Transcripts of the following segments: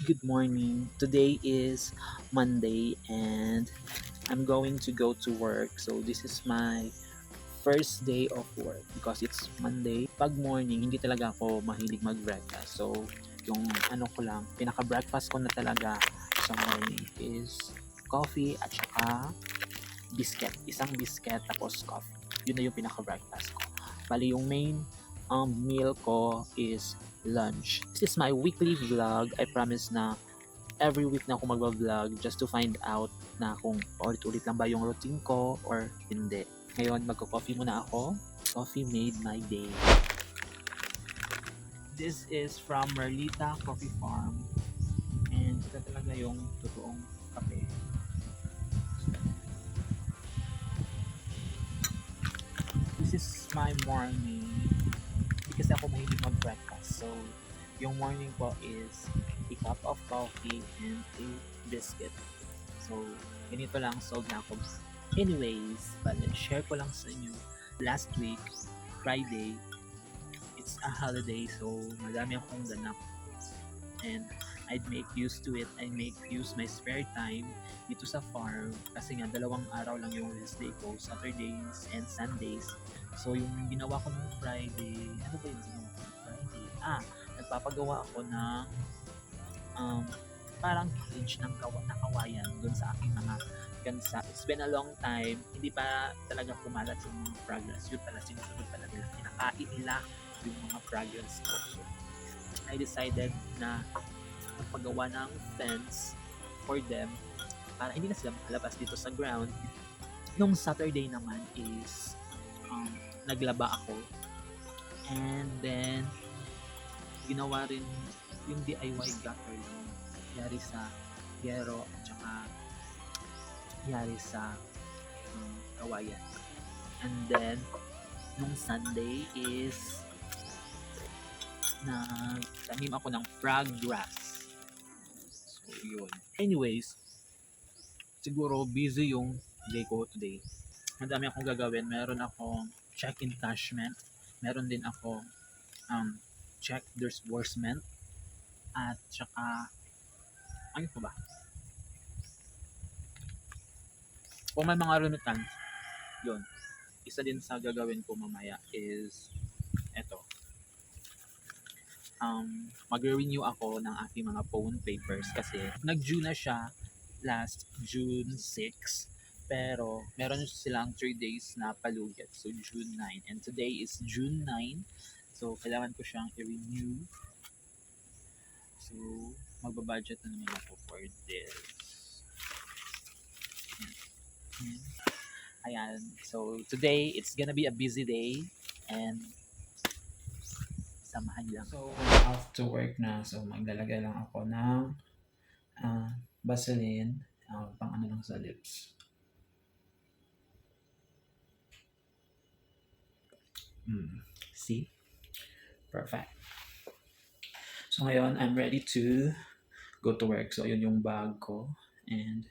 Good morning. Today is Monday and I'm going to go to work. So this is my first day of work because it's Monday. Pag morning, hindi talaga ako mahilig mag-breakfast. So yung pinaka-breakfast ko na talaga sa morning is coffee at saka biscuit. Isang biscuit tapos coffee. Yun na yung pinaka-breakfast ko. Bali yung main meal ko is lunch. This is my weekly vlog. I promise na every week na ako mag-vlog just to find out na kung ulit-ulit lang ba yung routine ko or hindi. Ngayon, magko-coffee muna ako. Coffee made my day. This is from Merlita Coffee Farm. And ito talaga yung totoong kape. This is my morning. Hindi kasi ako mahilig mag-breakfast. So, yung morning ko is a cup of coffee and a biscuit. So, ganito lang, sold na ako. Anyways, share ko lang sa inyo. Last week, Friday, it's a holiday, so madami akong ganap. And I'd make use to it. I make use my spare time dito sa farm kasi nga 2 araw lang yung rest day ko, Saturdays and Sundays. So yung ginawa ko nung Friday, ano ba yung ginawa ko nung Friday? Nagpapagawa ako ng parang cage ng kawayan dun sa aking mga gansa. It's been a long time, hindi pa talaga kumalat yung mga progress. Yun pala, sinusunod pala nila. Kinakain nila yung mga progress ko. So, I decided na magpagawa ng fence for them para hindi na sila makalabas dito sa ground. Nung Saturday naman is naglaba ako and then ginawa rin yung DIY gutter yung yari sa yero at saka yari sa kawayan. And then nung Sunday is nagtanim ako ng frog grass. So, yun. Anyways, siguro busy yung day ko today. Madami akong gagawin. Meron akong check encashment. Meron din akong check disbursement. At saka, ano pa ba? Kung may mga remittance, yun. Isa din sa gagawin ko mamaya is eto. Mag-renew ako ng aking mga phone papers kasi nag-due na siya last June 6 pero meron silang 3 days na palugit, so June 9 and today is June 9, so kailangan ko siyang i-renew. So magbabudget na naman ako for this. Ayan, so today it's gonna be a busy day and samahan lang. So, I'm off to work na. So, maglalagay lang ako ng Vaseline, pang ano lang sa lips. See? Perfect. So, ngayon, I'm ready to go to work. So, yun yung bag ko. And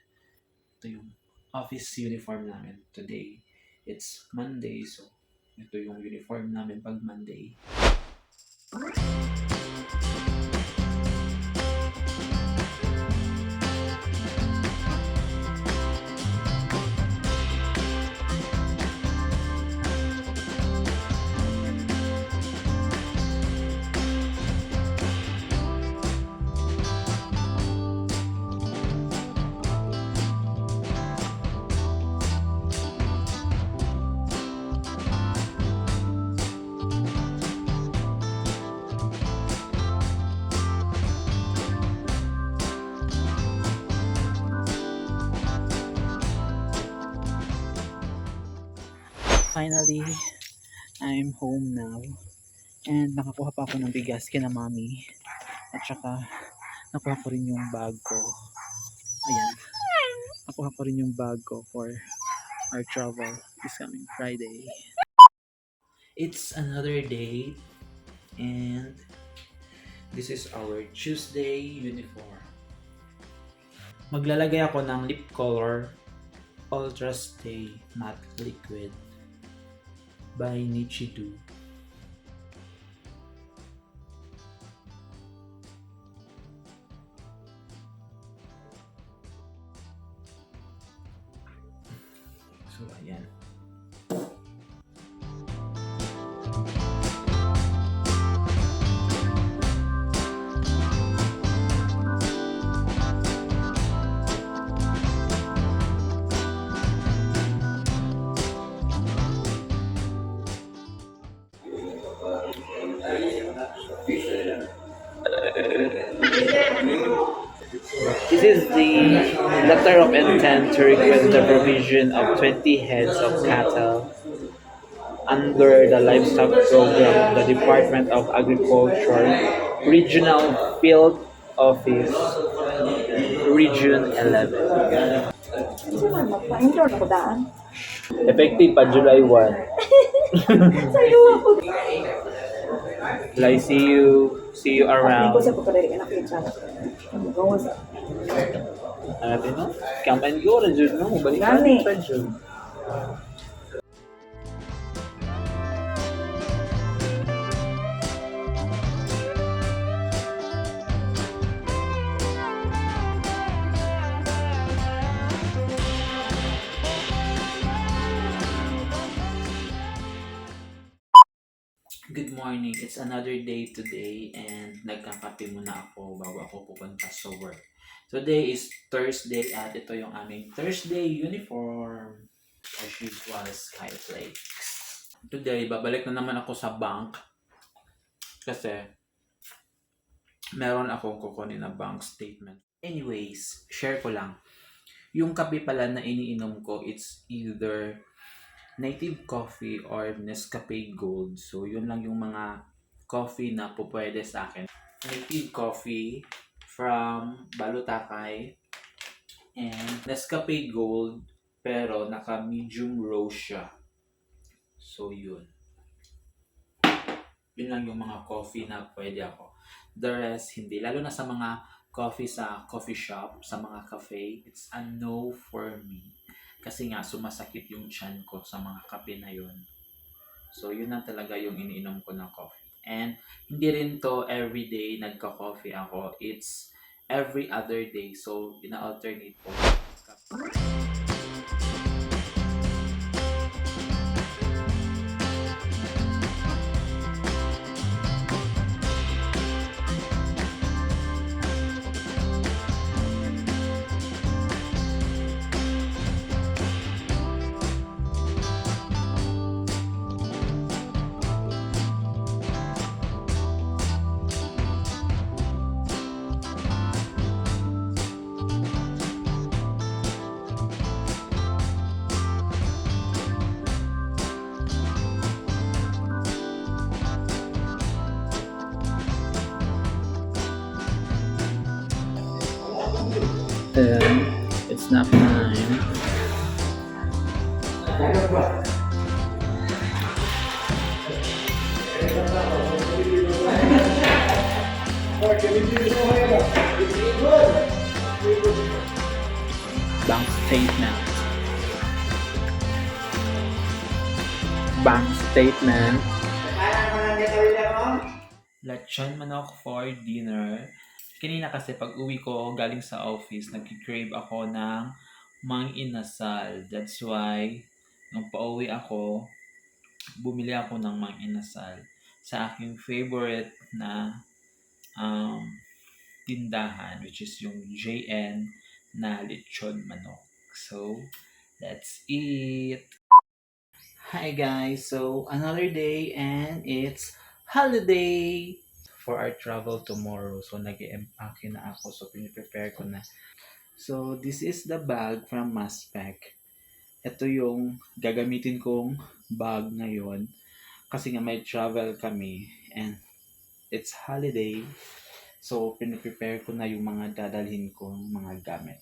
ito yung office uniform namin today. It's Monday, so ito yung uniform namin pag Monday. Finally, I'm home now. And nakakuha pa ako ng bigas kina mami. At saka, nakuha ko rin yung bag ko. Ayan. Nakuha ko rin yung bag ko for our travel this coming Friday. It's another day. And this is our Tuesday uniform. Maglalagay ako ng lip color Ultra Stay Matte Liquid by Nichido. So, ayan. This is the letter of intent to request the provision of 20 heads of cattle under the livestock program of the Department of Agriculture, Regional Field Office, Region 11. Magpa-intro na ko daan. Effective pa July 1. Sa'yo ako. July, see you Hindi ko around. sa pagkadali anak yun sana. Gawa sa... Ano no? Come and go na Jud, no? Balik Gani. pa Jud. Good morning. It's another day today and nagkakape muna ako bago ako pupunta sa work. Today is Thursday at ito yung aming Thursday uniform. As usual, Skyflakes. Today, babalik na naman ako sa bank kasi meron akong kukunin na bank statement. Anyways, share ko lang. Yung kape pala na iniinom ko, it's either Native Coffee or Nescafe Gold. So, yun lang yung mga coffee na pupwede sa akin. Native Coffee from Balutakay and Nescafe Gold pero naka-medium roast siya. So, yun. Yun lang yung mga coffee na pwede ako. The rest, hindi. Lalo na sa mga coffee sa coffee shop, sa mga cafe, it's a no for me. Kasi nga, sumasakit yung tiyan ko sa mga kape na yun. So, yun na talaga yung iniinom ko ng coffee. And, hindi rin to everyday nagka-coffee ako. It's every other day. So, ina-alternate ko. It's nap time. Bank statement. Bank statement. Lechon manok for dinner. Kanina kasi pag uwi ko galing sa office, nag-crave ako ng mang inasal. That's why, nung pauwi ako, bumili ako ng mang inasal sa aking favorite na tindahan, which is yung JN na lechon manok. So, let's eat! Hi guys! So, another day and it's holiday! For our travel tomorrow. So, nag-i-empake na ako. So, piniprepare ko na. So, this is the bag from Maspec. Ito yung gagamitin kong bag ngayon. Kasi nga may travel kami. And it's holiday. So, piniprepare ko na yung mga dadalhin kong mga gamit.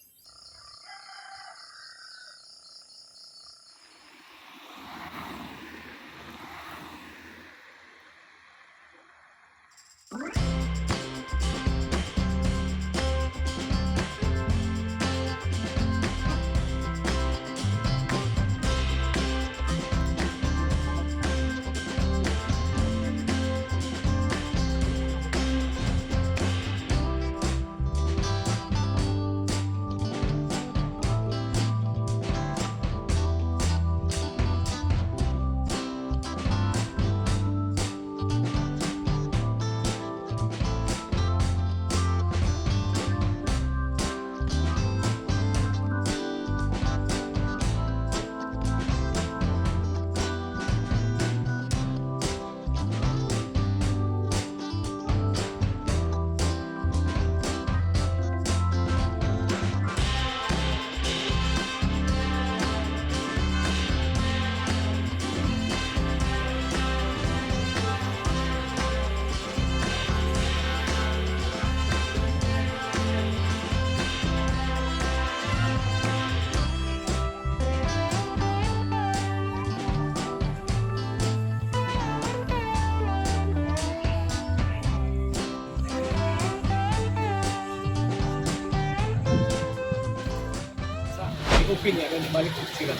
open nga, balik ko sila.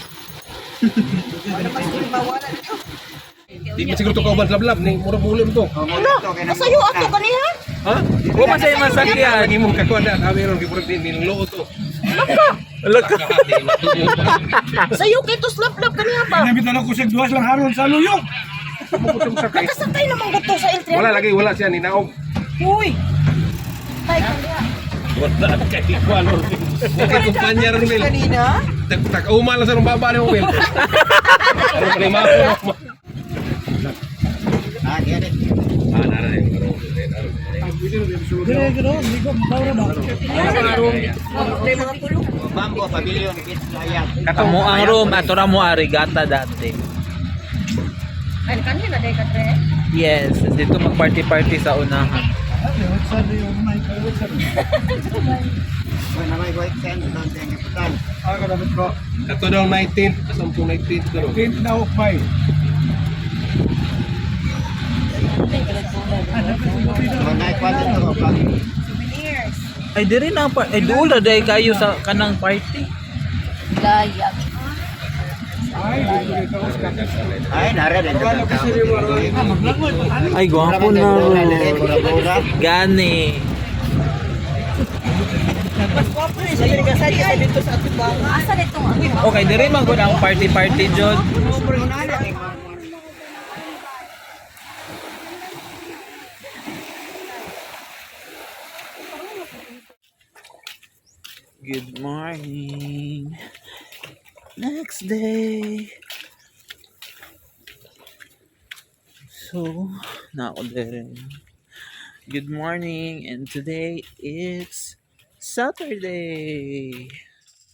Ano mas mawala dito? Di ba siguro ito kauban lablab, ni murag ulim to. Masayo ako kaniha. Ha? Kung masaya masakyan. Lagi mong kakuha na, kami ron, gimurag din, niloo to. Laka. Sayo kay to slap-lap kaniha pa. Namitan ako sa duwas lang haron sa luyong. Nakasakay naman gusto sa L300. Wala lagi, wala siya, ninaog. Uy. Tay kaniha. Wala kay ikuan ron. Okay, kumpanya ron, Will. Kanina? Tak-uma lang sa nung baba ni Will. Ano pa rin mako? Nara rin. Dire gero, ligo mabawra ba. Bambo, pavilion, kids, layan. Kamo ang room ato ra mo arigata dati. Ay kanina day ka tre. Yes, dito mag-party-party sa unahan. Sa yung may kawit sa. Kung na may white sand, doon tayo ngiputan. Ako dapat ko. Ito daw 19, kasampung 19 pero. Tin na ukpay. Kung naikwan ito, pag Souvenirs. Ay diri na ay duol na day kayo sa kanang party. Layag. ay, nara rin. Ay gwapo na. Bura-bura. Gani. Mas guwapo rin siya diri kasali sa dito sa Atubanga. Asa dito ang Okay, diri man gud ang party-party jud. Good morning. Next day. So, na ako din. Good morning, and today it's Saturday.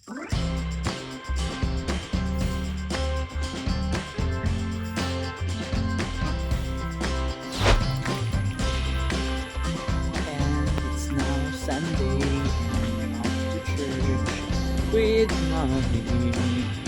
And it's now Sunday, and I'm off to church with mommy.